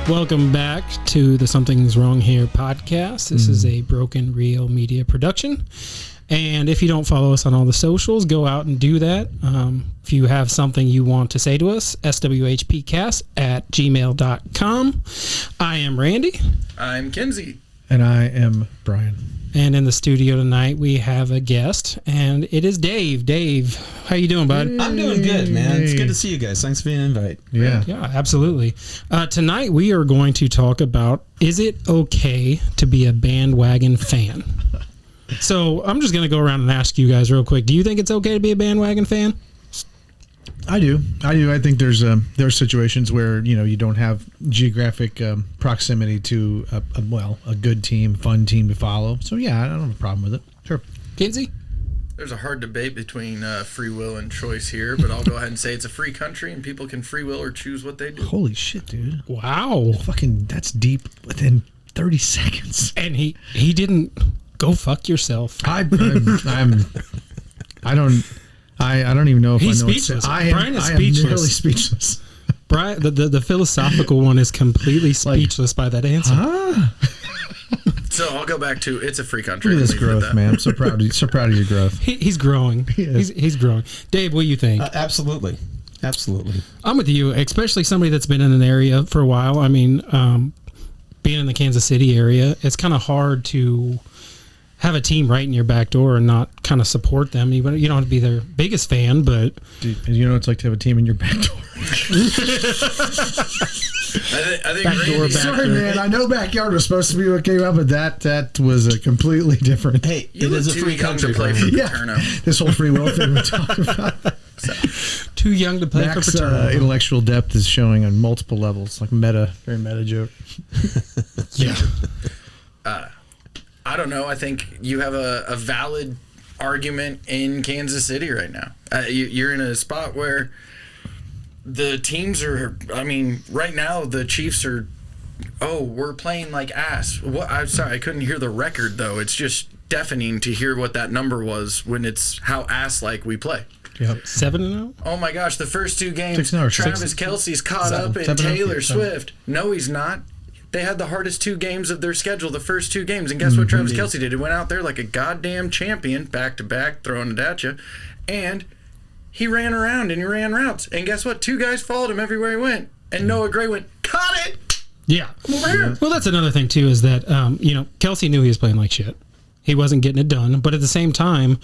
Welcome back to the Something's Wrong Here podcast. This is a Broken Reel Media production. And if you don't follow us on all the socials, go out and do that. If you have something you want to say to us, swhpcast@gmail.com. I am Randy. I'm Ken-Zee. And I am Brian. And in the studio tonight, we have a guest, and it is Dave. Dave, how you doing, bud? I'm doing good, man. It's good to see you guys. Thanks for the invite. Yeah, absolutely. Tonight, we are going to talk about, is it okay to be a bandwagon fan? So I'm just going to go around and ask you guys real quick. Do you think it's okay to be a bandwagon fan? I do. I think there's situations where you don't have geographic proximity to a good team, fun team to follow. So yeah, I don't have a problem with it. Sure. Ken-Zee? There's a hard debate between free will and choice here, but I'll go ahead and say it's a free country and people can free will or choose what they do. Holy shit, dude! Wow. That's deep within 30 seconds. And he didn't go fuck yourself. I don't even know if He's I know. Speechless. Brian is speechless. I'm nearly speechless. Brian, the philosophical one is completely speechless by that answer. So I'll go back to it's a free country. Look at this growth, man. I'm so proud of you. So proud of your growth. He's growing. He's growing. Dave, what do you think? Absolutely. I'm with you, especially somebody that's been in an area for a while. I mean, being in the Kansas City area, it's kind of hard to have a team right in your back door and not kind of support them. You don't have to be their biggest fan, but... Dude, you know what it's like to have a team in your back door? I think Randy, sorry, man. I know backyard was supposed to be what came out, but that was a completely different... Hey, it is a free country for me. This whole free will thing we're talking about. Too young to play for fraternity. Intellectual depth is showing on multiple levels, like very meta joke. Yeah. I don't know. I think you have a valid argument in Kansas City right now. You're in a spot where the teams are, right now the Chiefs are, we're playing like ass. I'm sorry, I couldn't hear the record, though. It's just deafening to hear what that number was when it's how ass-like we play. Yep. 7-0? Oh my gosh, the first two games, 6-0, Travis Kelce's caught up in Taylor Swift. No, he's not. They had the hardest two games of their schedule, the first two games. And guess what Travis Kelce did? He went out there like a goddamn champion, back-to-back, throwing it at you. And he ran around and he ran routes. And guess what? Two guys followed him everywhere he went. And Noah Gray went, caught it! Yeah. Come over here. Well, that's another thing, too, is that, Kelce knew he was playing like shit. He wasn't getting it done. But at the same time,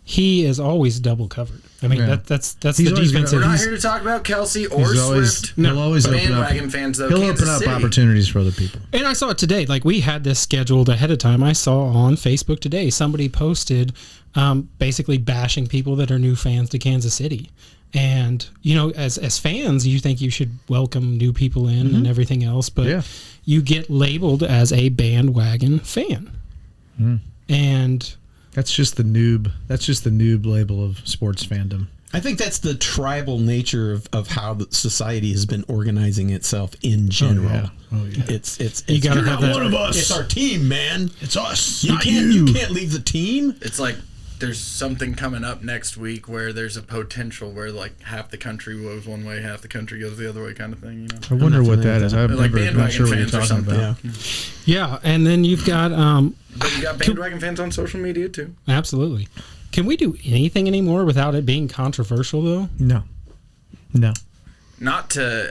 he is always double covered. I mean, that's the defense. We're not here to talk about Kelce or Swift. He'll always bandwagon fans, though. He'll open up opportunities for other people. And I saw it today. Like, we had this scheduled ahead of time. I saw on Facebook today, somebody posted basically bashing people that are new fans to Kansas City. And, as fans, you think you should welcome new people in and everything else. But you get labeled as a bandwagon fan. And... That's just the noob label of sports fandom. I think that's the tribal nature of how the society has been organizing itself in general. Oh yeah. It's you gotta you're have not that. one of us. It's our team, man. It's us. You can't leave the team. It's like there's something coming up next week where there's a potential where like half the country goes one way, half the country goes the other way, kind of thing. I wonder what that is. I'm like not sure what you're bandwagon talking about. Yeah, and then you've got... But you got bandwagon fans on social media, too. Absolutely. Can we do anything anymore without it being controversial, though? No. Not to...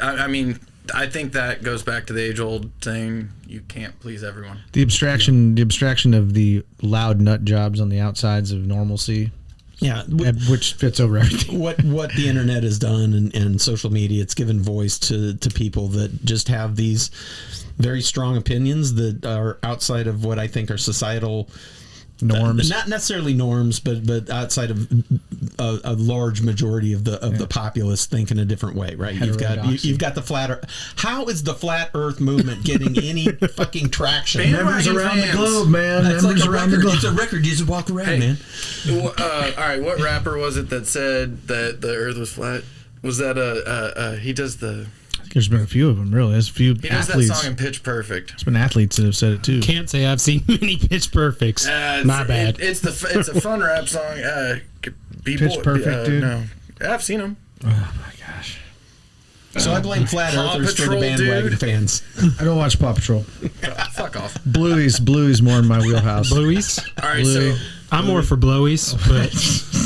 I think that goes back to the age-old saying you can't please everyone. The abstraction of the loud nut jobs on the outsides of normalcy. Yeah, which fits over everything. What the internet has done and social media, it's given voice to people that just have these very strong opinions that are outside of what I think are societal norms. Not necessarily norms, but outside of a large majority of the populace think in a different way, right? You've got the flat Earth. How is the flat Earth movement getting any fucking traction? Members around the globe, man. It's like it's a record. You just walk around, man. All right, what rapper was it that said that the Earth was flat? Was that he does the... There's been a few of them, really. There's a few he athletes. Does that song in Pitch Perfect. There's been athletes that have said it too. Can't say I've seen many Pitch Perfects. My bad. It's a fun rap song. Pitch Perfect, dude. No, I've seen them. Oh my gosh. So I blame flat Paw earthers for Patrol, the bandwagon dude. fans. I don't watch Paw Patrol. Fuck off. Bluey's more in my wheelhouse. Blueies. All right, Bluey. so I'm more for blowies, but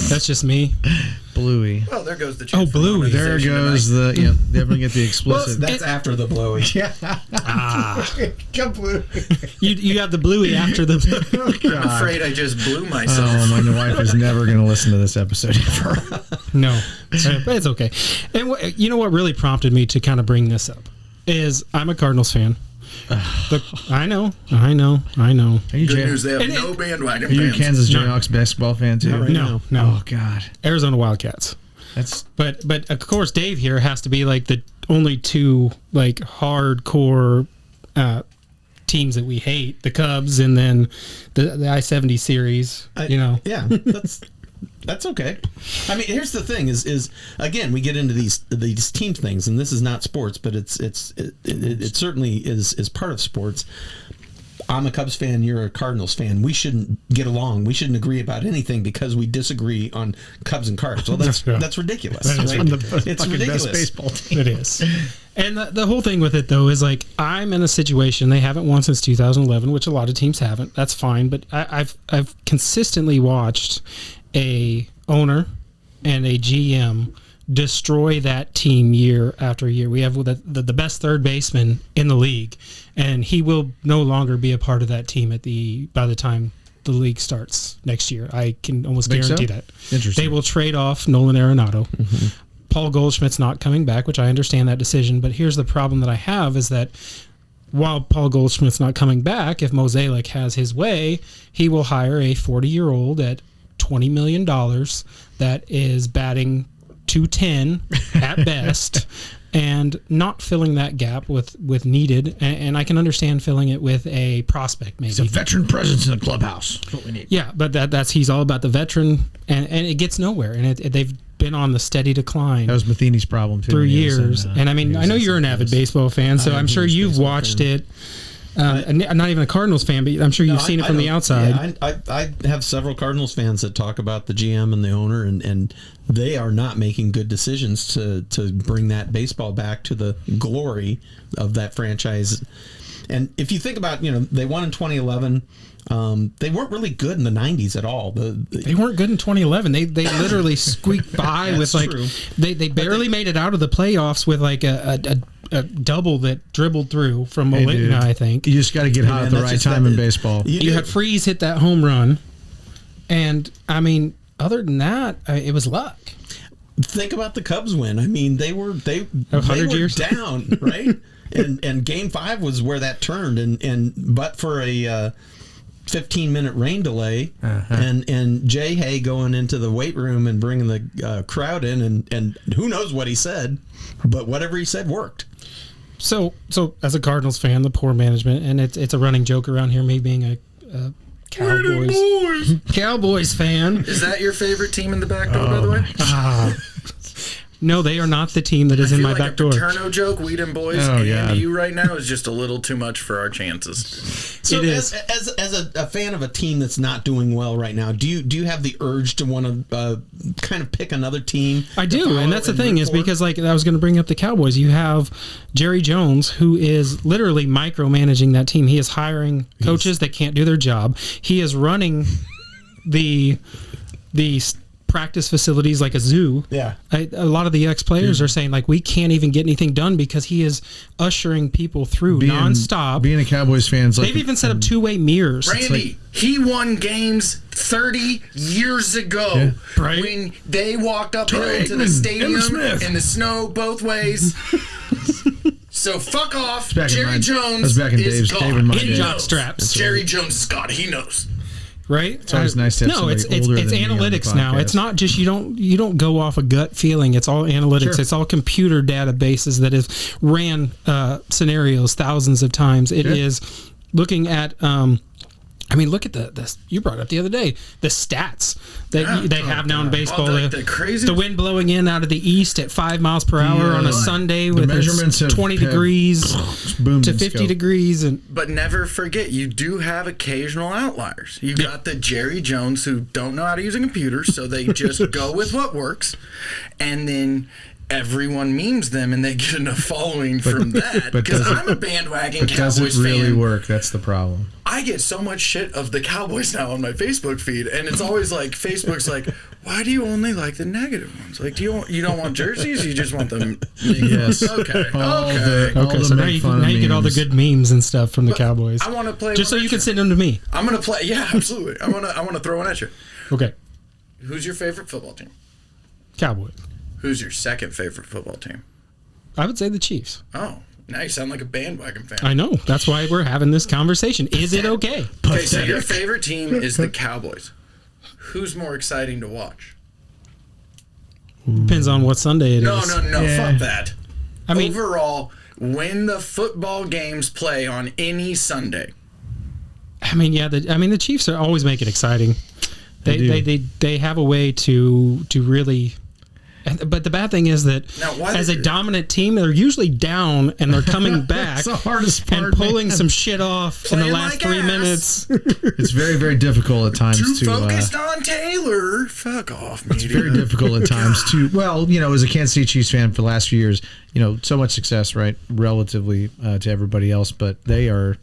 that's just me. Bluey. well, there goes the Oh, chance for Bluey. There monetization goes tonight. the definitely get the explicit. That's after the blowy. yeah. Come Bluey. You got the bluey after the. I'm afraid I just blew myself. Oh, my wife is never going to listen to this episode ever. No, but it's okay. And you know what really prompted me to kind of bring this up is I'm a Cardinals fan. I know. Are you, Good Jay- news, they have And no bandwagon are you a fans. Kansas No. Jayhawks basketball fan too? Not right No, now. no. Oh God, Arizona Wildcats. that's But of course Dave here has to be like the only two like hardcore teams that we hate, the Cubs and then the I-70 series, Yeah, that's okay. I mean, here's the thing: is again, we get into these team things, and this is not sports, but it certainly is part of sports. I'm a Cubs fan. You're a Cardinals fan. We shouldn't get along. We shouldn't agree about anything because we disagree on Cubs and Cards. Well, that's ridiculous. That is right? on the It's fucking ridiculous. best baseball team. It is. And the whole thing with it, though, is like I'm in a situation they haven't won since 2011, which a lot of teams haven't. That's fine. But I've consistently watched a owner and a GM destroy that team year after year. We have the best third baseman in the league, and he will no longer be a part of that team by the time the league starts next year. I can almost Think so? guarantee that. Interesting. They will trade off Nolan Arenado. Paul Goldschmidt's not coming back, which I understand that decision. But here's the problem that I have is that while Paul Goldschmidt's not coming back, if Mosaic has his way, he will hire a 40-year-old at $20 million that is batting 210 at best and not filling that gap with needed. And I can understand filling it with a prospect maybe. He's a veteran presence in the clubhouse. That's what we need. Yeah, but that's he's all about the veteran, and it gets nowhere. And they've been on the steady decline That was Matheny's problem too. through when he was years. in, And I mean, he was I know in you're an St. avid Louis. baseball fan, so I am I'm a sure huge you've baseball watched fan. it. I'm not even a Cardinals fan, but I'm sure you've seen it from the outside. Yeah, I have several Cardinals fans that talk about the GM and the owner, and they are not making good decisions to bring that baseball back to the glory of that franchise. And if you think about, they won in 2011. They weren't really good in the 90s at all. They weren't good in 2011. They literally squeaked by with like true. they barely made it out of the playoffs with like a double that dribbled through from Hey, Molina, dude, I think. You just got to get hot at the right time in baseball. You had Freeze hit that home run, and I mean, other than that, it was luck. Think about the Cubs win. I mean, they were 100 years down, right? and Game 5 was where that turned, and but for a 15-minute rain delay, and Jay Hay going into the weight room and bringing the crowd in, and who knows what he said, but whatever he said worked. So as Cardinals fan, the poor management, and it's a running joke around here, me being a Cowboys fan. Is that your favorite team in the back door, by the way? No, they are not the team that is in my like back door. A Paterno joke, Weedham boys, Oh, and yeah. you right now is just a little too much for our chances. So It is. as a fan of a team that's not doing well right now, do you have the urge to want to kind of pick another team? I to do, follow and that's the thing root is for? because like I was going to bring up the Cowboys. You have Jerry Jones, who is literally micromanaging that team. He is hiring coaches that can't do their job. He is running the practice facilities like a zoo. Yeah. A lot of the ex-players are saying like we can't even get anything done because he is ushering people through nonstop. Being a Cowboys fan, They've even set up two-way mirrors. Randy, he won games 30 years ago Right. when they walked up Troy into the Aikman, stadium Emmitt Smith. in the snow both ways. So fuck off. back in Jerry my- Jones that's back in is Dave's- gone. Dave and my He days. knows. Straps. Jerry Jones is gone. He knows. Right? It's always nice to have no, it's somebody older it's than me on the analytics now. podcast. It's not just you don't go off a gut feeling. It's all analytics. Sure. It's all computer databases that have ran scenarios thousands of times. It is looking at I mean, look at the you brought up the other day, the stats that they have now in baseball. The crazy the wind blowing in out of the east at 5 miles per hour on a Sunday with measurements have 20 degrees boomed to and 50 scoped. degrees. And But never forget, you do have occasional outliers. You got the Jerry Jones who don't know how to use a computer, so they just go with what works. And then everyone memes them and they get enough following from that. but Because does it- I'm a bandwagon But does Cowboys it really fan. work? That's the problem. I get so much shit of the Cowboys now on my Facebook feed, and it's always like Facebook's like, why do you only like the negative ones? Like, you don't want jerseys? You just want them? Yes. Okay. All Okay. the- all Okay, the so now make you, fun now of you get all the memes. good memes and stuff from the Cowboys. I want to play Just so one you at can send them to me. I'm gonna play. Yeah, absolutely. I want to throw one at you. Okay. Who's your favorite football team? Cowboy. Who's your second favorite football team? I would say the Chiefs. Oh, now you sound like a bandwagon fan. I know. That's why we're having this conversation. Is it okay? Okay, so your favorite team is the Cowboys. Who's more exciting to watch? Depends on what Sunday it is. No, Yeah. fuck that. I mean, Overall, when the football games play on any Sunday, the Chiefs are always make it exciting. They have a way to really. But the bad thing is that Now, why as a did- dominant team, they're usually down and they're coming back That's the hardest part, and pulling man. some shit off in the Playing last like 3 ass. minutes. It's very, very difficult at times too to. focused on Taylor. Fuck off, media. It's very difficult at times to. Well, as a Kansas City Chiefs fan for the last few years, so much success, right, relatively to everybody else, but they are.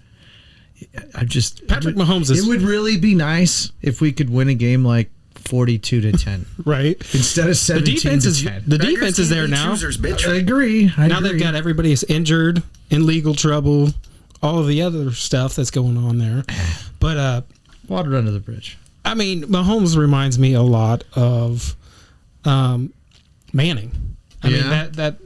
Patrick Mahomes is It would really be nice if we could win a game like 42-10 right. instead of The 17 defense to is 10. the defense is there now. Choosers, bitch. I agree. Now they've got everybody is injured, in legal trouble, all of the other stuff that's going on there. But water under the bridge. I mean, Mahomes reminds me a lot of Manning. I mean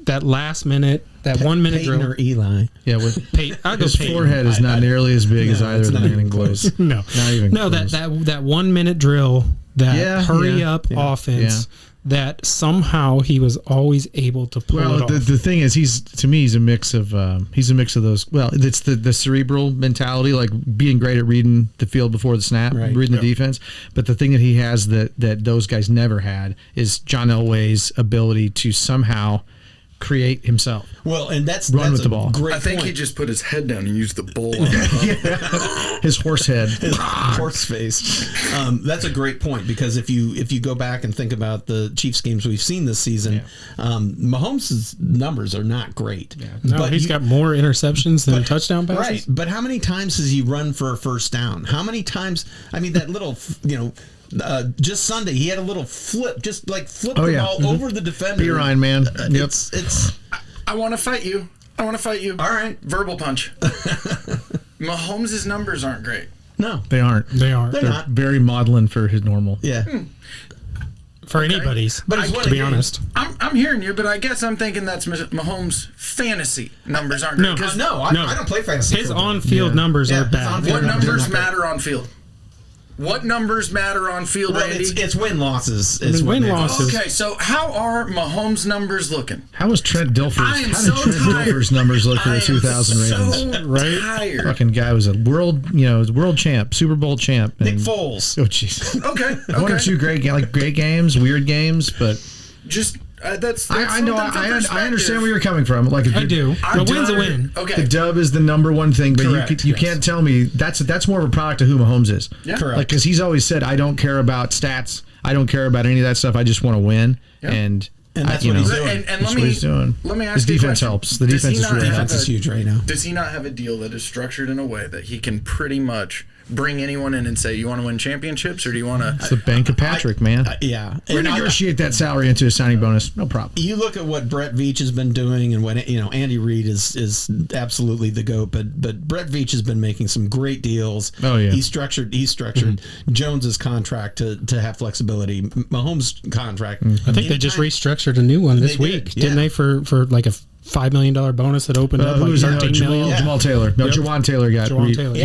that last minute, that 1 minute Peyton drill. or Eli. Yeah, with I'll go his Peyton. forehead is not nearly as big as either it's of the not even Manning close. boys. No, Not even no. close. That 1 minute drill, that Yeah, hurry yeah, up yeah, offense, that somehow he was always able to pull it Well, off. the thing is, he's a mix of those. Well, it's the cerebral mentality, like being great at reading the field before the snap, Right. reading the defense. But the thing that he has that those guys never had is John Elway's ability to somehow create himself. Well, and that's Run with a the ball. Great I think point. he just put his head down and used the bull on the His horse head. Horse face. That's a great point because if you go back and think about the Chiefs games we've seen this season, Mahomes' numbers are not great. no, but he's got more interceptions than touchdown passes. Right, but how many times has he run for a first down? How many times? I mean, that little, just Sunday he had a little flip, just like flip the ball over the defender. B. Ryan, man. Yep. It's. I want to fight you. All right. Verbal punch. Mahomes' numbers aren't great. No, They aren't. They aren't. They're not. Very maudlin for his normal. Yeah. For anybody's, But he's to winning be games. honest. I'm hearing you, but I guess I'm thinking that's Mahomes' fantasy numbers aren't No. great. 'Cause No, I don't play fantasy. His football. on-field numbers Yeah, are his bad. on-field What numbers numbers are not great. matter on field? What numbers matter on field, Well, Andy? it's win losses. mean, It's what win matters. losses. Okay, so how are Mahomes' numbers looking? How was Trent Dilfer's? I am How so did Trent tired. Dilfer's numbers look for I the am 2000 Ravens? so Right? tired. Fucking guy was a world champ, Super Bowl champ. Nick and- Foles. Oh jeez. Okay, One or two great games, weird games, but Just that's I know something for I understand perspective. where you're coming from. Like I do. I'm The win's a tired. win. Okay. the dub is the number one thing, but Correct, you yes. can't tell me that's more of a product of who Mahomes is. Yeah. Correct. Like because he's always said, I don't care about stats, I don't care about any of that stuff. I just want to win, Yeah. and that's you what know, he's doing. And that's let what he's doing. me ask His you a defense question. helps. The Does he defense is not really have Defense is huge right now. Does he not have a deal that is structured in a way that he can pretty much bring anyone in and say, you want to win championships or do you want It's to... the bank of Patrick, man. Yeah. And Renegotiate that salary into a signing bonus, no problem. you look at what Brett Veach has been doing, and when Andy Reid is absolutely the GOAT, but Brett Veach has been making some great deals. Oh, yeah. He structured Jones's contract to have flexibility. Mahomes' contract. I think they just restructured a new one this They week, did, didn't yeah. they? For like a $5 million bonus that opened up Who like was that? 13 Jamal, million. Jamal Taylor. No, Yep. Jawan Taylor got. Jawan Taylor.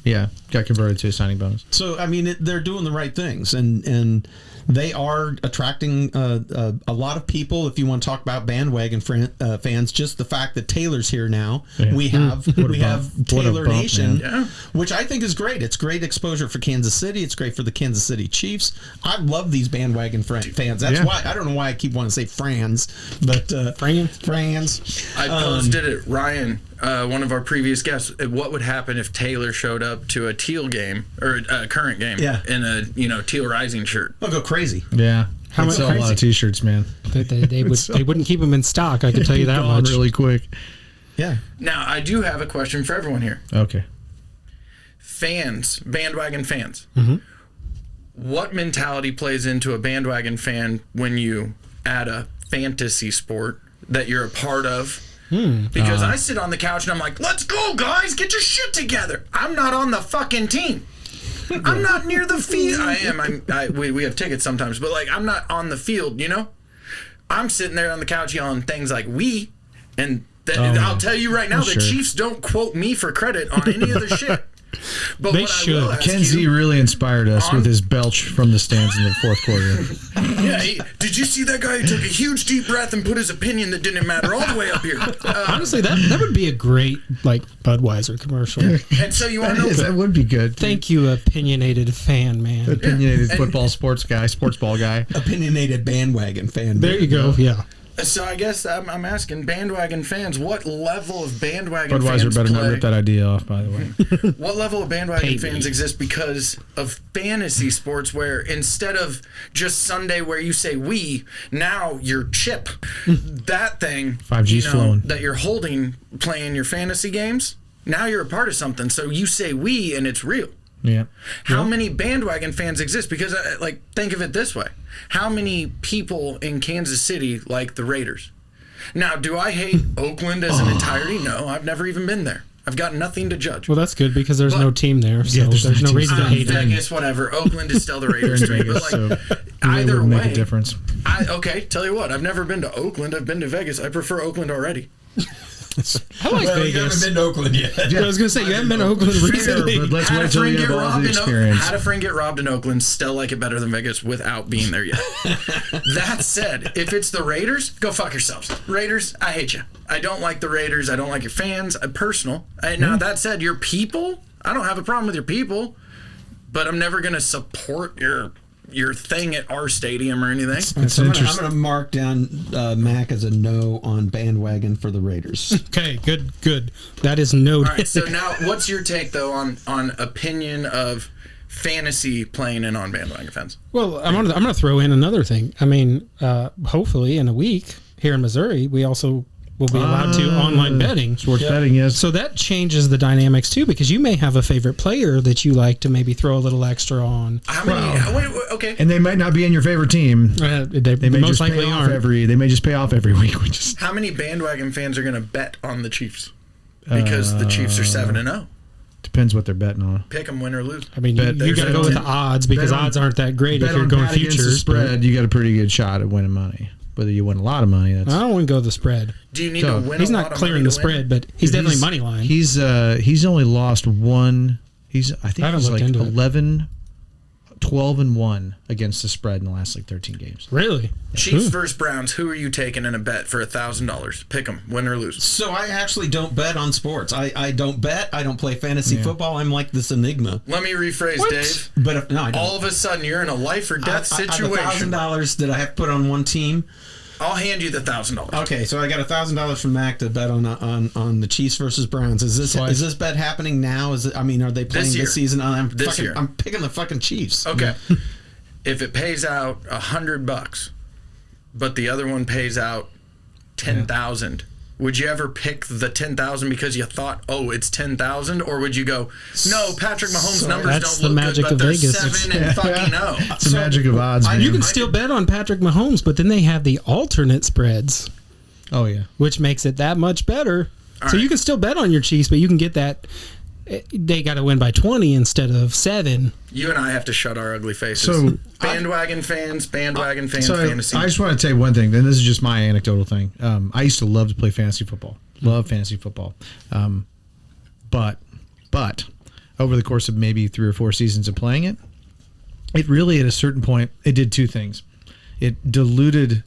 He Yeah. got converted to a signing bonus. So I mean, they're doing the right things, and they are attracting a lot of people. If you want to talk about bandwagon fans, just the fact that Taylor's here now, Yeah. we have What a we have bump. What a Taylor bump, Nation, man. Yeah. which I think is great. It's great exposure for Kansas City. It's great for the Kansas City Chiefs. I love these bandwagon fans. That's Yeah. why I don't know why I keep wanting to say Frans, but Frans. I posted it, Ryan, one of our previous guests, what would happen if Taylor showed up to a Teal game, or a current game, Yeah. in a Teal Rising shirt? I'll go crazy. Yeah. How They much? sell a lot of T-shirts, man. They wouldn't keep them in stock. I can tell you that Gone much. really quick. Yeah. Now, I do have a question for everyone here. Okay. Fans, bandwagon fans. Mm-hmm. What mentality plays into a bandwagon fan when you add a fantasy sport that you're a part of? Because I sit on the couch and I'm like, let's go, guys, get your shit together. I'm not on the fucking team. I'm not near the field. I am. We have tickets sometimes, but like I'm not on the field, you know? I'm sitting there on the couch yelling things like "we," and I'll tell you right now, the Chiefs don't quote me for credit on any of the shit. But They what should. I will ask Ken-Zee you, really inspired us with his belch from the stands in the fourth quarter. yeah, did you see that guy who took a huge deep breath and put his opinion that didn't matter all the way up here? Honestly, that would be a great Budweiser commercial. And so you want to know? That would be good. Thank you, opinionated fan man. Opinionated football sports ball guy. Opinionated bandwagon fan. There you go. Yeah. So I guess I'm asking bandwagon fans, what level of bandwagon Budweiser fans better not play? rip that idea off, by the way. What level of bandwagon Pay fans me. exist because of fantasy sports where instead of just Sunday where you say we, now you're chip. That thing 5G's flowing. that you're holding playing your fantasy games, now you're a part of something. So you say we and it's real. Yeah. How many bandwagon fans exist? Because, think of it this way. How many people in Kansas City like the Raiders? Now, do I hate Oakland as an entirety? No, I've never even been there. I've got nothing to judge. Well, that's good because there's But- no team there, so there's there's no no team. reason to hate them. Vegas, whatever. Oakland is still the Raiders to me. Vegas, But, so either it would make way, a difference. okay, tell you what. I've never been to Oakland. I've been to Vegas. I prefer Oakland already. I like You haven't Vegas. been to Oakland yet. I was going to say, you haven't been to Oakland recently. But let's Had a wait till friend you get have all robbed the in experience. Had a friend get robbed in Oakland. Still like it better than Vegas without being there yet. That said, if it's the Raiders, go fuck yourselves. Raiders, I hate you. I don't like the Raiders. I don't like your fans. Personal. Now that said, your people, I don't have a problem with your people, but I'm never gonna support your thing at our stadium or anything. It's I'm interesting. going to mark down Mac as a no on bandwagon for the Raiders. Okay, good. That is noted. All right, so now what's your take though on opinion of fantasy playing in on bandwagon fans? Well, I'm gonna throw in another thing. I mean, hopefully in a week here in Missouri, we also will be allowed to online betting. Sports betting, yes. So that changes the dynamics too, because you may have a favorite player that you like to maybe throw a little extra on. How many? Wait, okay. And they might not be in your favorite team. They They may most just likely pay off aren't. They may just pay off every week. Which is How many bandwagon fans are going to bet on the Chiefs? Because the Chiefs are 7-0. depends what they're betting on. Pick them, win or lose. I mean, Bet- you got to go with the odds because bet on- odds aren't that great if Bet you're on going Pat against the futures. but spread, you got a pretty good shot at winning money. Whether you win a lot of money, that's I don't want to go the spread. Do you need So, to win? He's a lot not of clearing money the to win? spread, but he's definitely money line. He's only lost one. I think haven't he's looked like into it. 11, 12-1 against the spread in the last 13 games. Really? Chiefs Ooh. versus Browns. Who are you taking in a bet for $1,000? Pick them, win or lose. So I actually don't bet on sports. I don't bet. I don't play fantasy football. I'm like this enigma. Let me rephrase, What? Dave. But no, I don't. All of a sudden, you're in a life or death situation. $1,000 that I have put on one team. I'll hand you the $1,000. Okay, so I got $1,000 from Mac to bet on the Chiefs versus Browns. Is this bet happening now? Are they playing year. this season? This year. I'm picking the fucking Chiefs. Okay. If it pays out $100, but the other one pays out 10,000, would you ever pick the 10,000 because you thought, oh, it's 10,000, or would you go, no, Patrick Mahomes' numbers that's don't the look magic good, but of they're Vegas. 7 and fucking 0. It's the magic of odds, man. You can still bet on Patrick Mahomes, but then they have the alternate spreads, Oh yeah. which makes it that much better. All So right. you can still bet on your Chiefs, but you can get that. They got to win by 20 instead of 7. You and I have to shut our ugly faces. So, bandwagon fans, fantasy. I just want to tell you one thing, and this is just my anecdotal thing. I used to love to play fantasy football. Love fantasy football. But over the course of maybe 3 or 4 seasons of playing it, it really at a certain point it did 2 things. It diluted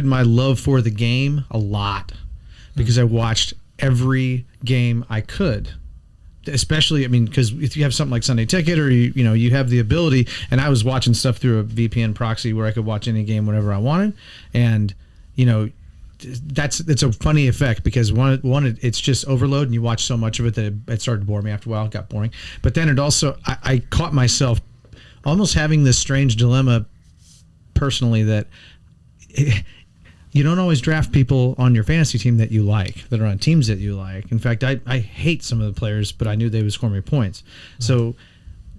my love for the game a lot because I watched every game I could. Especially, because if you have something like Sunday Ticket, or you have the ability, and I was watching stuff through a VPN proxy where I could watch any game whenever I wanted, and it's a funny effect because one it's just overload, and you watch so much of it that it started to bore me after a while. It got boring, but then it also I caught myself almost having this strange dilemma personally that you don't always draft people on your fantasy team that you like, that are on teams that you like. In fact, I hate some of the players, but I knew they would score me points. So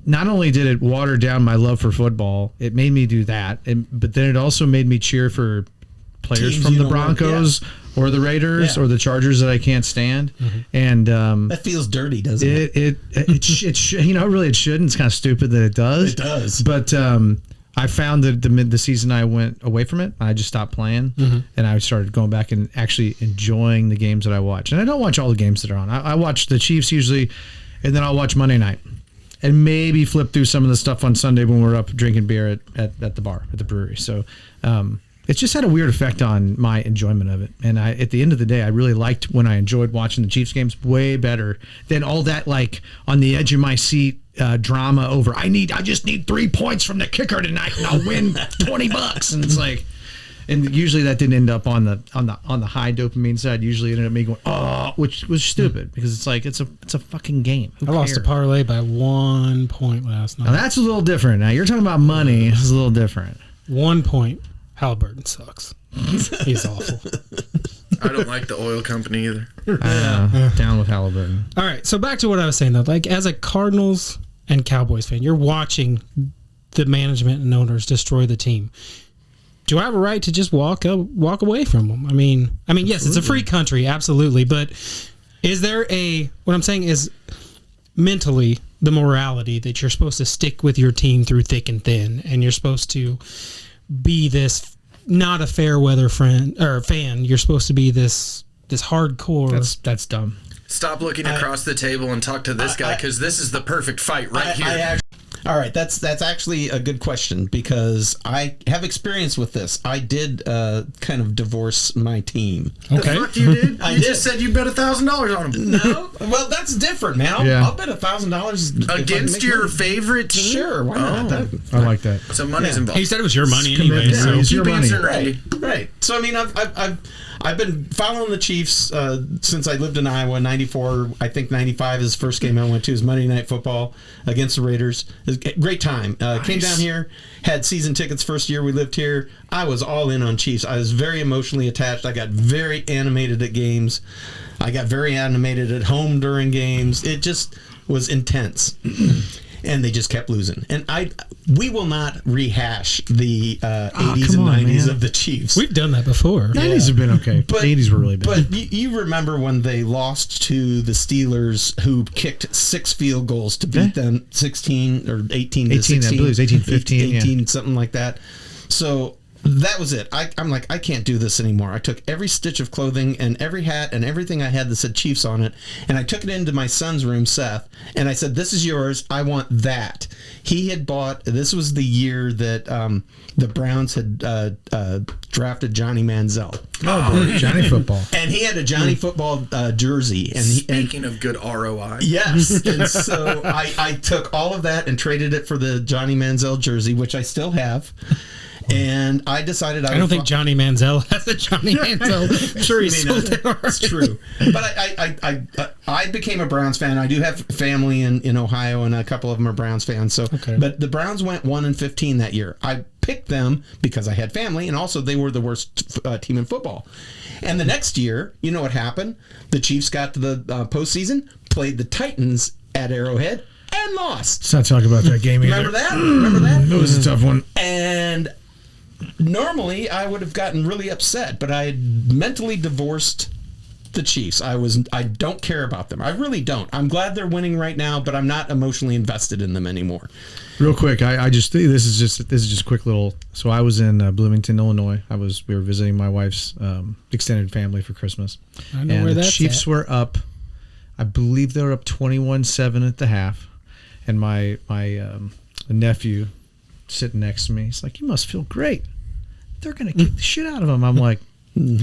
not only did it water down my love for football, it made me do that, but then it also made me cheer for players Teams from you the don't like, Broncos or the Raiders or the Chargers that I can't stand. And That feels dirty, doesn't it? it shouldn't. It's kind of stupid that it does. It does. But I found that the season I went away from it, I just stopped playing, and I started going back and actually enjoying the games that I watch. And I don't watch all the games that are on. I watch the Chiefs usually, and then I'll watch Monday night, and maybe flip through some of the stuff on Sunday when we're up drinking beer at the bar, at the brewery. So it's just had a weird effect on my enjoyment of it. And at the end of the day, I really liked when I enjoyed watching the Chiefs games way better than all that like on the edge of my seat drama over I just need 3 points from the kicker tonight and I'll win $20. And it's like, and usually that didn't end up on the high dopamine side. Usually it ended up me going, oh, which was stupid because it's like it's a fucking game. I lost a parlay by 1 point last night. Now that's a little different. Now you're talking about money. This is a little different. 1 point. Halliburton sucks. He's awful. I don't like the oil company either. Down with Halliburton. All right, so back to what I was saying though. Like as a Cardinals and Cowboys fan, you're watching the management and owners destroy the team. Do I have a right to just walk away from them? I mean, yes, it's a free country, absolutely. But is there what I'm saying is mentally the morality that you're supposed to stick with your team through thick and thin, and you're supposed to be this not a fair weather friend or fan. You're supposed to be this hardcore. That's dumb. Stop looking across the table and talk to this guy because this is the perfect fight right here. All right, that's actually a good question because I have experience with this. I did kind of divorce my team. Okay, the fuck you did? You just said you bet $1,000 on him. No, well that's different, man. I'll bet $1,000 against your favorite team. Sure, why not? I like that. So money's involved. He said it was your money anyway. So it's your money, right? So I mean, I've been following the Chiefs since I lived in Iowa. 94, I think 95 is the first game I went to. Is Monday Night Football against the Raiders. It was a great time. Nice. Came down here, had season tickets first year we lived here. I was all in on Chiefs. I was very emotionally attached. I got very animated at games. I got very animated at home during games. It just was intense. And they just kept losing. And we will not rehash the 80s and 90s of the Chiefs. We've done that before. 90s have been okay. But 80s were really bad. But you remember when they lost to the Steelers, who kicked 6 field goals to beat them 16 or 18 to 16. I believe it was 18-15. 18, something like that. So that was it. I'm like, I can't do this anymore. I took every stitch of clothing and every hat and everything I had that said Chiefs on it, and I took it into my son's room, Seth, and I said, this is yours. I want that. He had bought, this was the year that the Browns had drafted Johnny Manziel. Oh, boy. Johnny Football. And he had a Johnny Football jersey. And Speaking of good ROI. Yes. And so I took all of that and traded it for the Johnny Manziel jersey, which I still have. And I decided I don't think Johnny Manziel has a Johnny Manziel. I'm sure he sold it. It's true. But I became a Browns fan. I do have family in Ohio, and a couple of them are Browns fans. So, but the Browns went 1-15 that year. I picked them because I had family, and also they were the worst team in football. And the next year, you know what happened? The Chiefs got to the postseason, played the Titans at Arrowhead, and lost. Let's not talk about that game either. Remember that? It was a tough one. And normally I would have gotten really upset, but I had mentally divorced the Chiefs. I don't care about them. I really don't. I'm glad they're winning right now, but I'm not emotionally invested in them anymore. Real quick, I just think this is just a quick little. So I was in Bloomington, Illinois. We were visiting my wife's extended family for Christmas. I know where that's the Chiefs were up. I believe they were up 21-7 at the half, and my nephew sitting next to me, he's like, "You must feel great. They're gonna kick the shit out of them." I'm like. And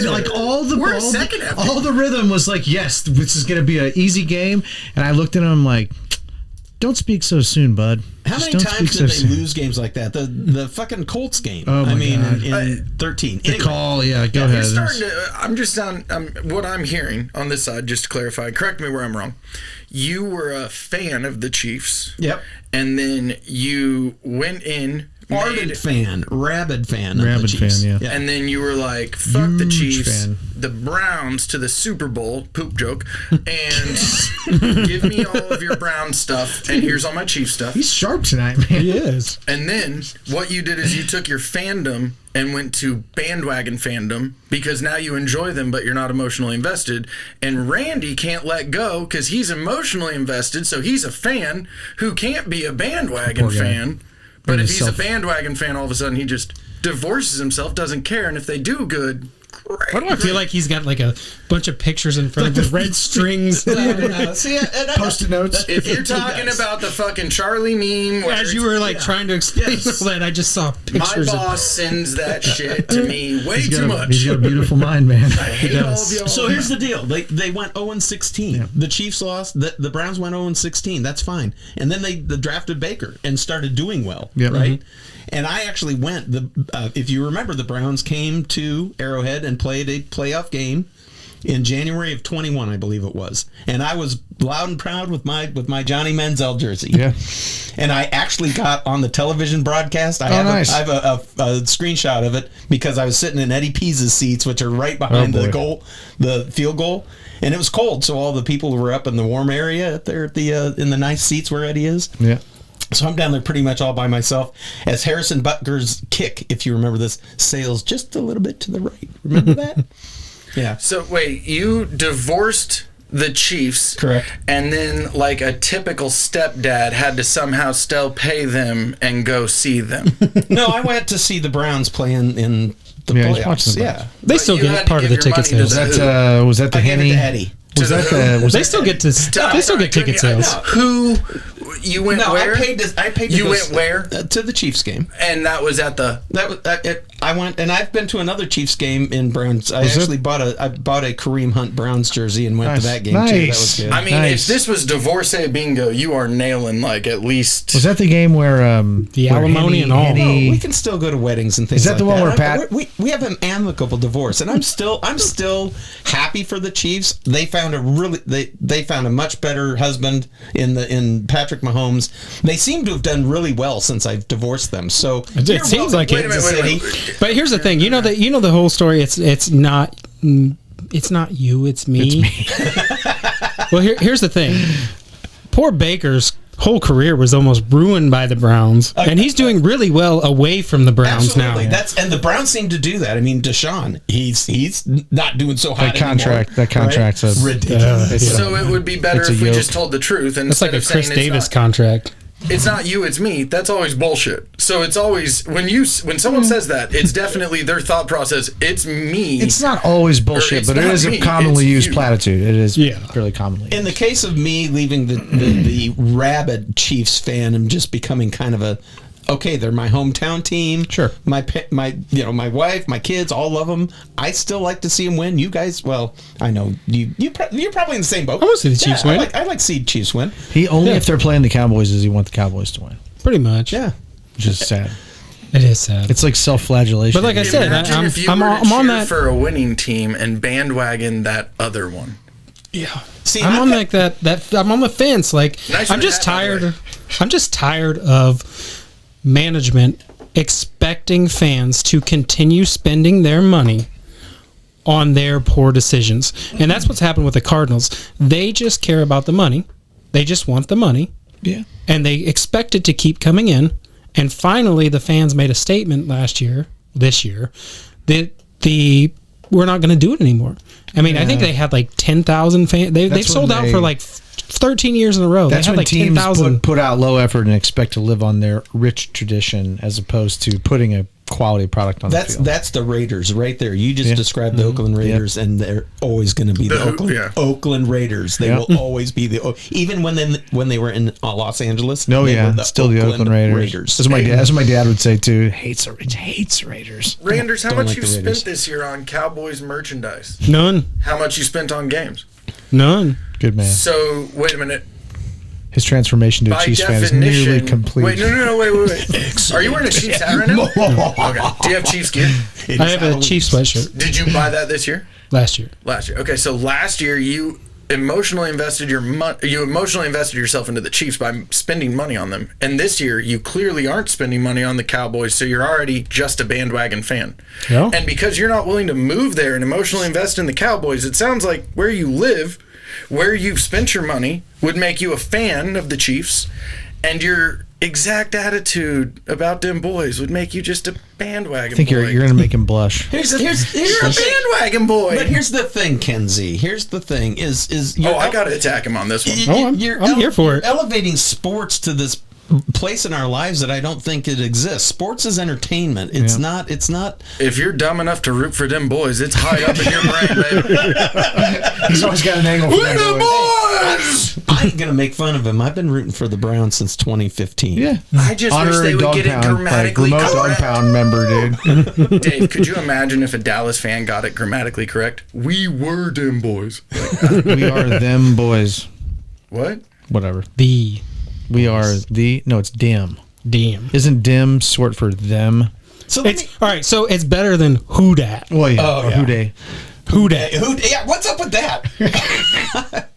like all the rhythm was like, yes, this is going to be an easy game. And I looked at him like, don't speak so soon, bud. How many times did they lose games like that? The fucking Colts game. Oh my God. In 13. The call, yeah, go ahead. I'm just on what I'm hearing on this side, just to clarify, correct me where I'm wrong. You were a fan of the Chiefs. Yep. And then you went in ardent fan, rabid fan of the Chiefs. Fan, yeah. And then you were like, fuck the Huge Chiefs, fan. the Browns to the Super Bowl, poop joke, and give me all of your Brown stuff, and here's all my Chiefs stuff. He's sharp tonight, man. He is. And then what you did is you took your fandom and went to bandwagon fandom because now you enjoy them, but you're not emotionally invested. And Randy can't let go because he's emotionally invested, so he's a fan who can't be a bandwagon fan. But if he's a bandwagon fan, all of a sudden he just divorces himself, doesn't care, and if they do good, great. Why do I feel like he's got like a bunch of pictures in front of him with red strings? No. See, Post-it notes. If you're talking about the fucking Charlie meme, where As you were like trying to explain all that, I just saw my pictures boss sends that shit to me way too much. He's got a beautiful mind, man. I hate all of y'all. So here's the deal. They went 0-16. Yeah. The Chiefs lost. The Browns went 0-16. That's fine. And then they drafted Baker and started doing well, right? And I actually went. If you remember, the Browns came to Arrowhead and played a playoff game in January of 21, I believe it was. And I was loud and proud with my Johnny Manziel jersey. Yeah. And I actually got on the television broadcast. I have a screenshot of it because I was sitting in Eddie Pease's seats, which are right behind the field goal. And it was cold, so all the people were up in the warm area up there at in the nice seats where Eddie is. Yeah. So I'm down there pretty much all by myself as Harrison Butker's kick, if you remember this, sails just a little bit to the right. Remember that? Yeah. So wait, you divorced the Chiefs, correct? And then, like a typical stepdad, had to somehow still pay them and go see them. No, I went to see the Browns playing in the playoffs. Yeah, they still get part of the ticket sales. Was that the Henny? Eddie. They still get ticket sales. Who you went where? I paid. You went where? To the Chiefs game, and that was at the. I went, and I've been to another Chiefs game in Browns. I bought a Kareem Hunt Browns jersey and went to that game too. That was good. I mean, if this was divorcee bingo, you are nailing like at least. Was that the game where the alimony and all? No, we can still go to weddings and things. Is that the one where Pat? We have an amicable divorce, and I'm still happy for the Chiefs. They found a much better husband in Patrick Mahomes. They seem to have done really well since I've divorced them. So it seems like it. Wait a minute. But here's the thing, you know the whole story. It's not you, it's me. Well, here's the thing. Poor Baker's whole career was almost ruined by the Browns, and he's doing really well away from the Browns now. And the Browns seem to do that. I mean, Deshaun, he's not doing so hot anymore. That contract's ridiculous. So it would be better if we just told the truth. It's like a Chris Davis contract. It's not you, it's me. That's always bullshit. So it's always when someone says that, it's definitely their thought process. It's me. It's not always bullshit, but it is a commonly used platitude. It is fairly commonly used. In the case of me leaving the rabid Chiefs fan and just becoming kind of they're my hometown team. Sure. My wife, my kids, all love them. I still like to see them win. You guys, well, I know you're probably in the same boat. I want to see the Chiefs win. I like to see Chiefs win. He only if they're playing the Cowboys does he want the Cowboys to win. Pretty much. Yeah. Which is sad. It is sad. It's like self-flagellation. But like I said, I'm on that for a winning team and bandwagon that other one. Yeah. See, I'm on like that. I'm on the fence. Like I'm just tired. I'm just tired of management expecting fans to continue spending their money on their poor decisions. And that's what's happened with the Cardinals. They just care about the money. They just want the money. Yeah. And they expect it to keep coming in. And finally, the fans made a statement this year, that we're not going to do it anymore. I mean, I think they had like 10,000 fans. They've sold out for like 13 years in a row. That's they had when like teams 10,000. put out low effort and expect to live on their rich tradition as opposed to putting a quality product on the field. That's the Raiders right there. You just described the Oakland Raiders, and they're always going to be the Oakland Raiders. They will always be even when they were in Los Angeles. Still the Oakland Raiders. That's what my dad would say too. Hates the Raiders. Randers, how much you spent this year on Cowboys merchandise? None. How much you spent on games? None. Good man. So wait a minute. His transformation to a Chiefs fan is nearly complete. Wait, no, wait. Are you wearing a Chiefs hat right now? Okay. Do you have Chiefs gear? I have a Chiefs sweatshirt. Did you buy that this year? Last year. Okay, so last year you emotionally invested yourself into the Chiefs by spending money on them. And this year, you clearly aren't spending money on the Cowboys, so you're already just a bandwagon fan. Yeah. And because you're not willing to move there and emotionally invest in the Cowboys, it sounds like where you live, where you've spent your money, would make you a fan of the Chiefs, and your exact attitude about them boys would make you just a bandwagon boy. I think you're going to make him blush. You're a bandwagon boy. But here's the thing, Ken-Zee. Here's the thing: is I got to attack him on this one. I'm here for it. Elevating sports to this place in our lives that I don't think it exists. Sports is entertainment. It's not. It's not. If you're dumb enough to root for them boys, it's high up in your brain, baby. He's always got an angle for We're the boys. I ain't gonna make fun of him. I've been rooting for the Browns since 2015. Yeah. I just wish they would get it grammatically remote dog correct. pound member, dude. Dave, could you imagine if a Dallas fan got it grammatically correct? We were them boys. We are them boys. What? Whatever. We are no, it's dim. Dim. Isn't dim short for them? So All right, so it's better than who dat. Well, yeah. Oh, or yeah. who day. Who dat. yeah, what's up with that?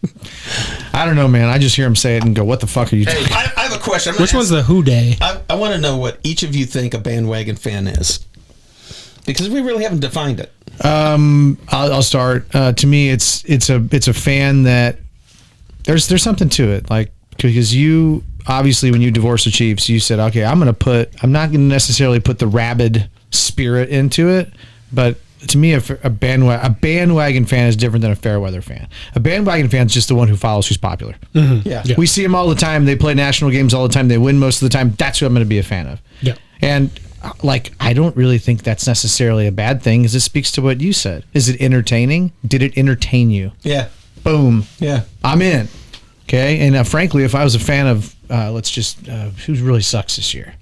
I don't know, man. I just hear him say it and go, "What the fuck are you?" Hey, talking I have a question. Which one's the who day? I want to know what each of you think a bandwagon fan is, because we really haven't defined it. I'll start. To me, it's a fan that there's something to it, like because you obviously when you divorced the Chiefs, you said, okay, I'm not going to necessarily put the rabid spirit into it, but to me, a bandwagon fan is different than a fair weather fan. A bandwagon fan is just the one who follows who's popular. Mm-hmm. Yeah. We see them all the time. They play national games all the time. They win most of the time. That's who I'm going to be a fan of. Yeah. And like, I don't really think that's necessarily a bad thing, because it speaks to what you said. Is it entertaining? Did it entertain you? Yeah. Boom. Yeah. I'm in. Okay. And frankly, if I was a fan of, who really sucks this year?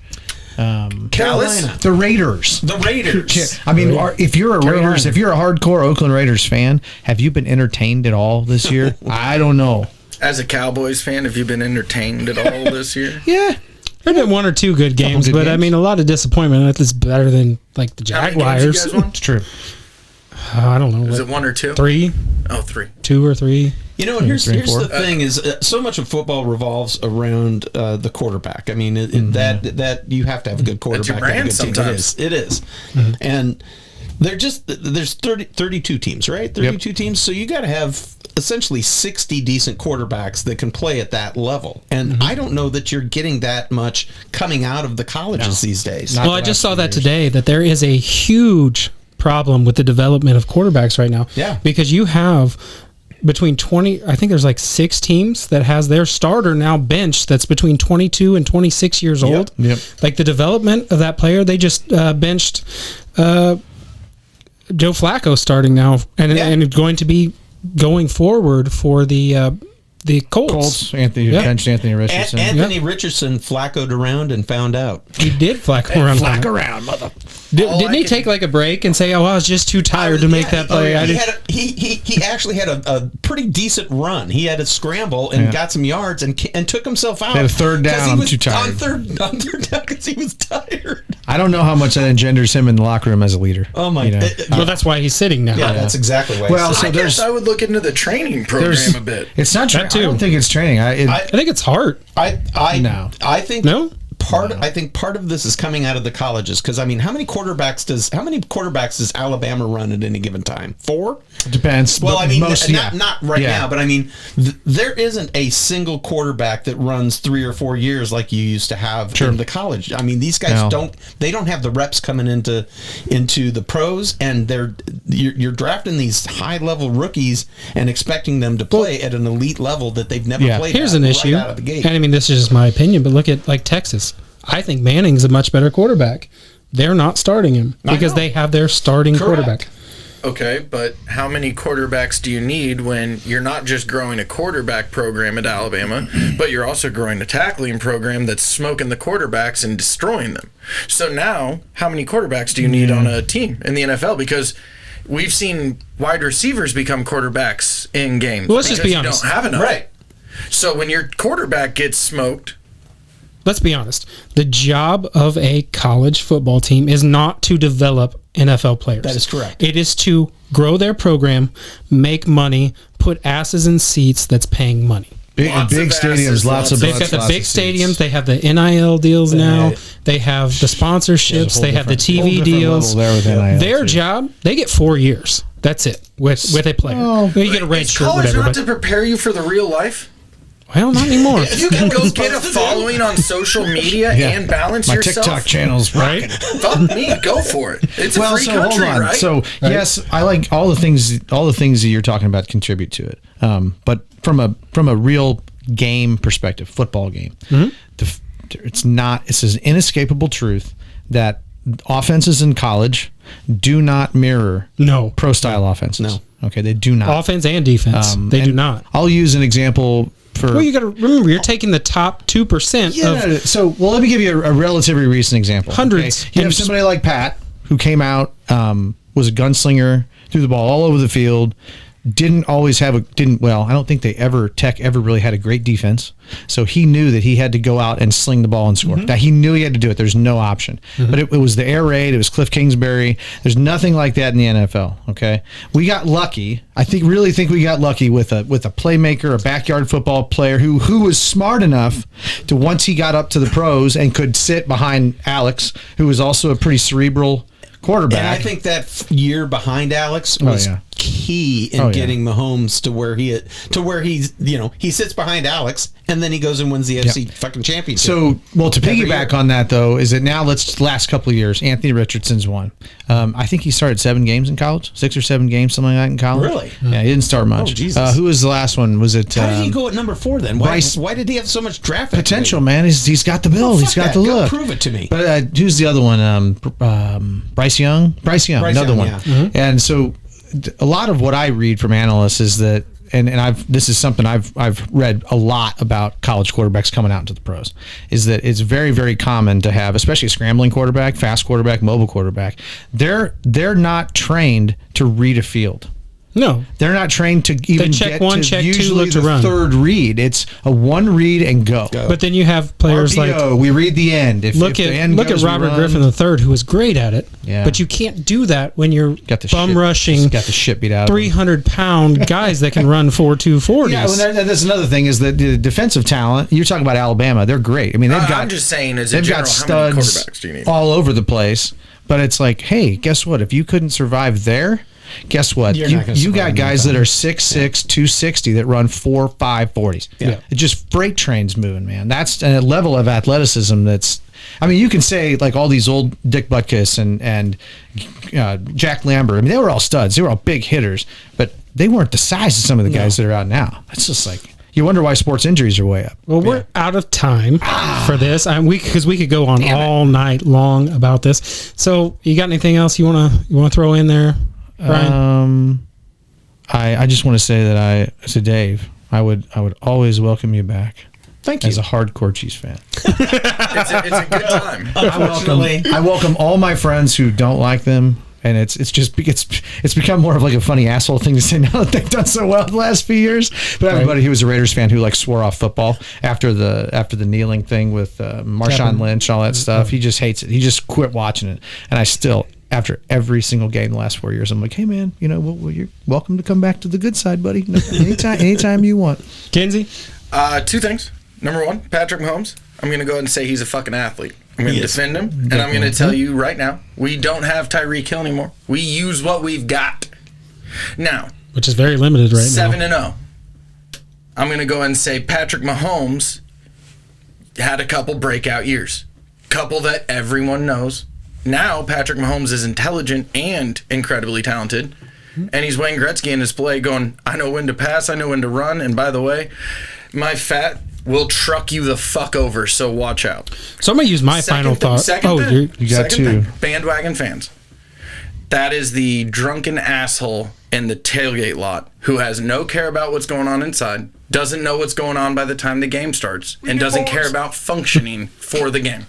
Carolina. The Raiders. The Raiders. I mean, if you're a hardcore Oakland Raiders fan, have you been entertained at all this year? I don't know. as a Cowboys fan, have you been entertained at all this year? Yeah. There have been one or two good games, but I mean, a lot of disappointment. It's better than like the How many Jaguars. games you guys won? It's true. I don't know. Is it 1 or 2? 3? Oh, 3. 2 or 3? You know, and here's 3 and 4. the thing: is so much of football revolves around the quarterback. I mean, that you have to have a good quarterback. That's your brand to have a good team. sometimes. It is. And there's 32 teams, right? 32 teams. So you got to have essentially 60 decent quarterbacks that can play at that level. And I don't know that you're getting that much coming out of the colleges these days. Well, I just saw that today, that there is a huge problem with the development of quarterbacks right now. Yeah. Because you have between 20, I think there's like 6 teams that has their starter now benched that's between 22 and 26 years old. Yep. Like the development of that player, they just benched Joe Flacco starting now and going to be going forward for the Colts. Benched Anthony Richardson. Anthony Richardson flaccoed around and found out. He did Flacco around. around, mother. Didn't he take like a break and say, "Oh, I was just too tired to make that play"? He actually had a pretty decent run. He had a scramble and got some yards and took himself out. He had a third down. He was Too tired. on third down because he was tired. I don't know how much that engenders him in the locker room as a leader. Oh my! Well, that's why he's sitting now. Yeah, that's exactly why. Well, I guess I would look into the training program a bit. It's not training. too. I don't think it's training. I think it's hard. I think No? I think part of this is coming out of the colleges, because I mean, how many quarterbacks does Alabama run at any given time? 4? Depends. Well, I mean, most, not right now, but I mean, there isn't a single quarterback that runs 3 or 4 years like you used to have in the college. I mean, these guys don't have the reps coming into the pros, and you're drafting these high level rookies and expecting them to play at an elite level that they've never played. Here's an issue, out of the gate. and I mean, this is just my opinion, but look at like Texas. I think Manning's a much better quarterback. They're not starting him because they have their starting quarterback. Okay, but how many quarterbacks do you need when you're not just growing a quarterback program at Alabama, but you're also growing a tackling program that's smoking the quarterbacks and destroying them? So now, how many quarterbacks do you need on a team in the NFL? Because we've seen wide receivers become quarterbacks in games. Well, let's just be honest. You don't have enough. Right. So when your quarterback gets smoked, Let's be honest. The job of a college football team is not to develop NFL players. That is correct. It is to grow their program, make money, put asses in seats that's paying money. Big Lots of stadiums, asses, lots of They've got butts, the lots big of seats. stadiums. They have the NIL deals now. They have the sponsorships. They have the Whole TV different deals. level there with NIL, Their too. job, they get 4 years. That's it with a player. Oh. You get a red Is shirt, college whatever. not But, to prepare you for the real life? well, not anymore. If you can go get a following on social media and balance My yourself, TikTok channel's Right? fuck me, go for it. It's a free country, right? So yes, I like all the things that you're talking about contribute to it. But from a real game perspective, football game, it's an inescapable truth that offenses in college do not mirror No. pro style offenses. No. Okay, they do not. Offense and defense. They do And not. I'll use an example for. Well, you got to remember, you're taking the top 2% of. So, let me give you a relatively recent example. Hundreds. Okay? You have And- somebody like Pat who came out, was a gunslinger, threw the ball all over the field. Didn't always have I don't think Tech ever really had a great defense. So he knew that he had to go out and sling the ball and score. That he knew he had to do it. There's no option. But it was the air raid. It was Cliff Kingsbury. There's nothing like that in the NFL. Okay. We got lucky. Really think we got lucky with a playmaker, a backyard football player who was smart enough to, once he got up to the pros and could sit behind Alex, who was also a pretty cerebral quarterback. And I think that year behind Alex was key in getting Mahomes to where he's he sits behind Alex and then he goes and wins the FC fucking championship. So, to Every piggyback year. on that though, is that now last couple of years, Anthony Richardson's won. I think he started 7 games in college, 6 or 7 games, something like that in college. Really? Yeah, he didn't start much. Oh, Jesus. Who was the last one? Was it? How did he go at number 4 then? Why Bryce- did he have so much draft Potential, equity? man. He's got the build. He's got Fuck the that. Go look. prove it to me. But who's the other one? Bryce Young. Bryce Young, another Young, one. yeah. And so, a lot of what I read from analysts is that, and this is something I've read a lot about college quarterbacks coming out into the pros, is that it's very, very common to have, especially a scrambling quarterback, fast quarterback, mobile quarterback. They're not trained to read a field. No. They're not trained to even check get one, to check two, usually look to the run. third read. It's a one read and go. But then you have players like. RPO, we read the end. If Look the at end look goes, at we Robert run. Griffin III, who was great at it. Yeah. But you can't do that when you're Got the bum shit- rushing got the shit beat out of him. 300-pound guys that can run 4.240s. Yeah, well, that's another thing is that the defensive talent. You're talking about Alabama; they're great. I mean, they've got. I'm just saying, as a they've general, got how many studs quarterbacks do you need? all over the place. But it's like, hey, guess what? If you couldn't survive there, guess what? You're You not gonna got survive guys that anytime. are 6'6", 260 that run 4.5 40s. Yeah. It's just freight trains moving, man. That's a level of athleticism that's. I mean, you can say like all these old Dick Butkus and Jack Lambert. I mean, they were all studs. They were all big hitters, but they weren't the size of some of the guys that are out now. It's just like you wonder why sports injuries are way up. Well, we're out of time for this. Because we could go on all night long about this. So, you got anything else you wanna throw in there, Brian? I just want to say that to Dave, I would always welcome you back. Thank you. As a hardcore Chiefs fan. It's a good time. I welcome all my friends who don't like them, and it's become more of like a funny asshole thing to say now that they've done so well the last few years. But everybody who was a Raiders fan who like swore off football after the kneeling thing with Marshawn Lynch, all that stuff, he just hates it. He just quit watching it, and I still. After every single game the last 4 years, I'm like, hey man, you're welcome to come back to the good side, buddy. Anytime you want. Ken-Zee? 2 things. Number 1, Patrick Mahomes. I'm going to go ahead and say he's a fucking athlete. I'm going to defend him, and I'm going to tell you right now, we don't have Tyreek Hill anymore. We use what we've got. Now, Which is very limited right 7-0. I'm going to go ahead and say Patrick Mahomes had a couple breakout years. Couple that everyone knows. Now, Patrick Mahomes is intelligent and incredibly talented. And he's Wayne Gretzky in his play going, I know when to pass, I know when to run. And by the way, my fat will truck you the fuck over, so watch out. now. So I'm going to use my final thought. you got two. Bandwagon fans. That is the drunken asshole in the tailgate lot who has no care about what's going on inside, doesn't know what's going on by the time the game starts, and doesn't care about functioning for the game.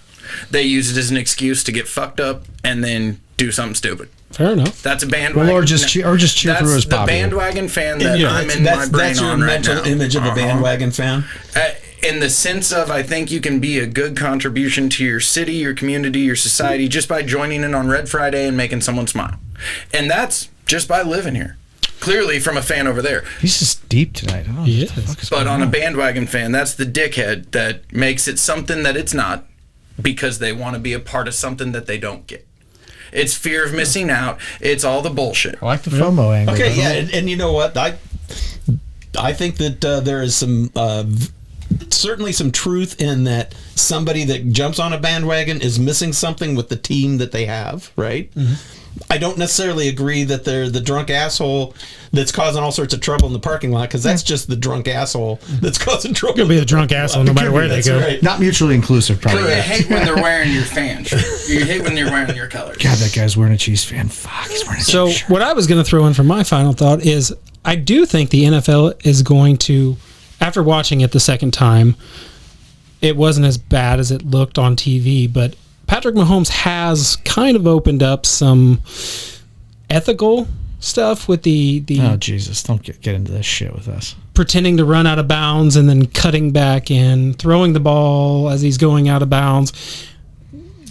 They use it as an excuse to get fucked up and then do something stupid. Fair enough. That's a bandwagon. Well, or just cheer for who's That's the popular. bandwagon fan that I'm in my brain that's your on right mental now. image of a bandwagon fan. In the sense of, I think you can be a good contribution to your city, your community, your society just by joining in on Red Friday and making someone smile. And that's just by living here. clearly from a fan over there. He's just deep tonight. Oh, He what the is. fuck is But going on a bandwagon fan, that's the dickhead that makes it something that it's not because they want to be a part of something that they don't get. It's fear of missing out. It's all the bullshit. I like the FOMO angle. Okay, yeah, and you know what? I think that there is some certainly some truth in that somebody that jumps on a bandwagon is missing something with the team that they have, right? Mm-hmm. I don't necessarily agree that they're the drunk asshole that's causing all sorts of trouble in the parking lot, because that's just the drunk asshole that's causing trouble. Could be a drunk asshole no matter where they go. Right. Not mutually inclusive, probably. But you hate when they're wearing your fan shirt. You hate when they're wearing your colors. God, that guy's wearing a Chiefs fan. Fuck, he's wearing a So Chiefs shirt. what I was going to throw in for my final thought is I do think the NFL is going to, after watching it the second time, it wasn't as bad as it looked on TV, but Patrick Mahomes has kind of opened up some ethical stuff with the Oh, Jesus, don't get into this shit with us. pretending to run out of bounds and then cutting back in, throwing the ball as he's going out of bounds.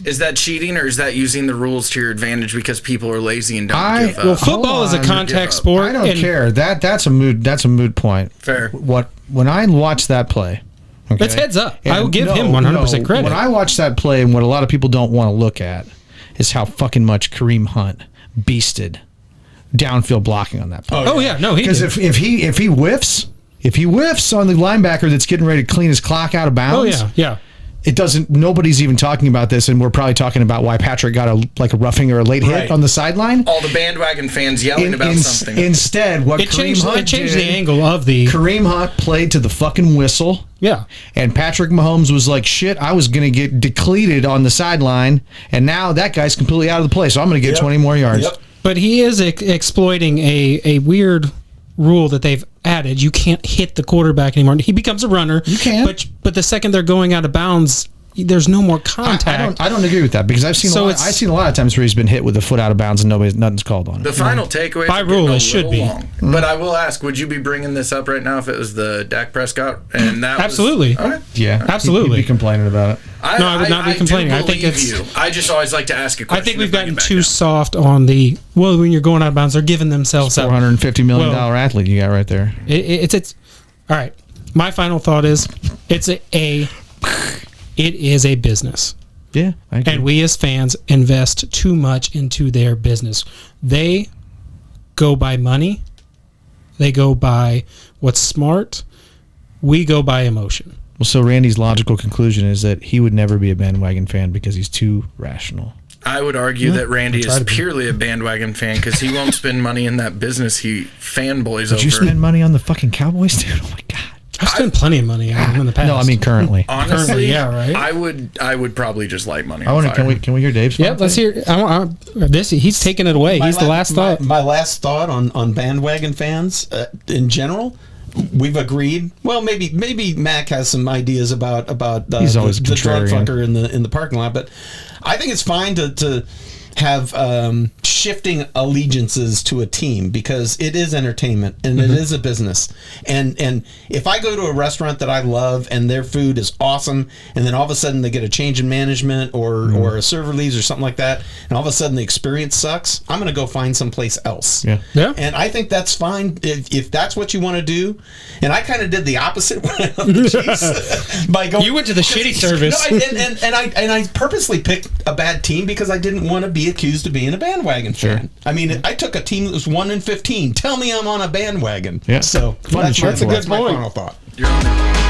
Is that cheating or is that using the rules to your advantage because people are lazy and don't give up? Well, football is a contact sport. I don't care. That's a mood point. Fair. When I watch that play, okay, That's heads up. I will and give him 100% credit. When I watch that play, and what a lot of people don't want to look at is how fucking much Kareem Hunt beasted downfield blocking on that play. Oh yeah, no, he Because did. if he whiffs on the linebacker that's getting ready to clean his clock out of bounds, yeah. it doesn't. Nobody's even talking about this, and we're probably talking about why Patrick got a roughing or a late hit Right. on the sideline. All the bandwagon fans yelling about something. Instead, what It Kareem changed. Hunt It changed did, the angle of the. Kareem Hunt played to the fucking whistle. Yeah. And Patrick Mahomes was like, shit, I was going to get depleted on the sideline, and now that guy's completely out of the play, so I'm going to get 20 more yards. Yep. But he is exploiting a weird rule that they've added. You can't hit the quarterback anymore. He becomes a runner. You can. But the second they're going out of bounds, there's no more contact. I don't agree with that, because I've seen So I've seen a lot of times where he's been hit with a foot out of bounds and nothing's called on The it. final takeaway By is rule, getting a it should little be. long. But I will ask, would you be bringing this up right now if it was the Dak Prescott? And that Absolutely. Was, okay. Yeah, Absolutely. He'd be complaining about it. No, I would not be complaining. do I think believe it's- you. I just always like to ask a I question. think we've to bring gotten it back too down. soft on the, well, when you're going out of bounds, they're giving themselves up. $450 million Well- athlete you got right there. It's all right. My final thought is it is a business. Yeah, I agree. And we as fans invest too much into their business. They go by money. They go by what's smart. We go by emotion. Well, so Randy's logical conclusion is that he would never be a bandwagon fan because he's too rational. I would argue that Randy try is to be. purely a bandwagon fan because he won't spend money in that business he fanboys Did you over. spend money on the fucking Cowboys, dude? Oh my god. I've spent plenty of money on them in the past. No, I mean currently. Honestly, Currently, yeah, right? I would probably just light money. I on want to. fire. Can we hear Dave's? Yeah, final let's thing? hear. This. He's taking it away. He's the last thought. My last thought on bandwagon fans in general. We've agreed. Well, maybe Mac has some ideas about He's always the drug contrarian. fucker in the parking lot, but I think it's fine to have shifting allegiances to a team because it is entertainment and it is a business. And if I go to a restaurant that I love and their food is awesome, and then all of a sudden they get a change in management or a server leaves or something like that, and all of a sudden the experience sucks, I'm going to go find someplace else. Yeah. Yeah. And I think that's fine if that's what you want to do. And I kind of did the opposite when I left the Chiefs by going. You went to the shitty service. No, and I purposely picked a bad team because I didn't want to be accused of being a bandwagon fan. I mean, I took a team that was 1-15. Tell me I'm on a bandwagon. Yeah. So Fun to cheer that's a for. good my final thought. You're on it.